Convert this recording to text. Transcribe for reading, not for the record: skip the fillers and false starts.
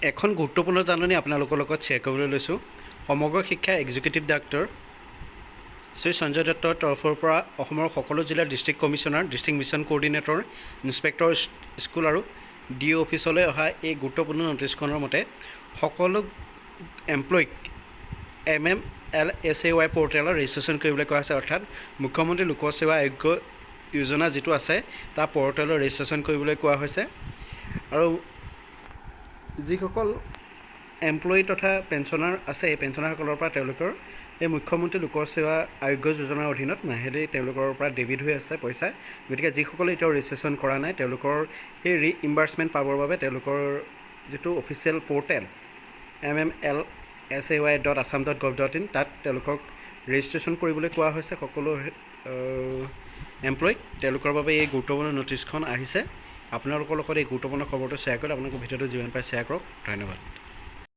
এখন গুৰুত্বপূৰ্ণ জাননী আপোনালোকৰ লগত শ্বেয়াৰ কৰিবলৈ লৈছোঁ। সমগ্ৰ শিক্ষা এক্সিকিউটিভ ডাইৰেক্টৰ শ্ৰী সঞ্জয় দত্তৰ তৰফৰ পৰা অসমৰ সকলো জিলাৰ district commissioner, district mission coordinator, inspector school আৰু DO অফিচলৈ অহা এই গুৰুত্বপূৰ্ণ নটিছখনৰ মতে সকলো এমপ্লয়ীক MMLSAY পৰ্টেলত ৰেজিষ্ট্ৰেশ্যন কৰিবলৈ কোৱা হৈছে। অৰ্থাৎ মুখ্যমন্ত্ৰী লোকসেৱা আয়োগ যোজনা যিটো আছে তাৰ পৰ্টেলত ৰেজিষ্ট্ৰেশ্যন কৰিবলৈ কোৱা হৈছে। আৰু যিসকল এমপ্লয়ী তথা পেঞ্চনাৰ আছে এই পেঞ্চনাৰসকলৰ পৰা তেওঁলোকৰ এই মুখ্যমন্ত্ৰী লোকসেৱা আয়োগ যোজনাৰ অধীনত মাহিলী তেওঁলোকৰ পৰা ডেবিট হৈ আছে পইচা। গতিকে যিসকলে এতিয়াও ৰেজিষ্ট্ৰেশ্যন কৰা নাই তেওঁলোকৰ সেই ৰিইম্বাৰ্চমেণ্ট পাবৰ বাবে তেওঁলোকৰ যিটো অফিচিয়েল পৰ্টেল mmlsay.assam.gov.in তাত তেওঁলোকক ৰেজিষ্ট্ৰেশ্যন কৰিবলৈ কোৱা হৈছে। সকলো এমপ্লয়ীক তেওঁলোকৰ বাবে এই গুৰুত্বপূৰ্ণ নটিছখন আহিছে। আপোনালোকৰ লগত এই গুৰুত্বপূৰ্ণ খবৰটো শ্বেয়াৰ কৰি আপোনালোকৰ ভিডিঅ'টো যিমান পাৰে শ্বেয়াৰ কৰক। ধন্যবাদ।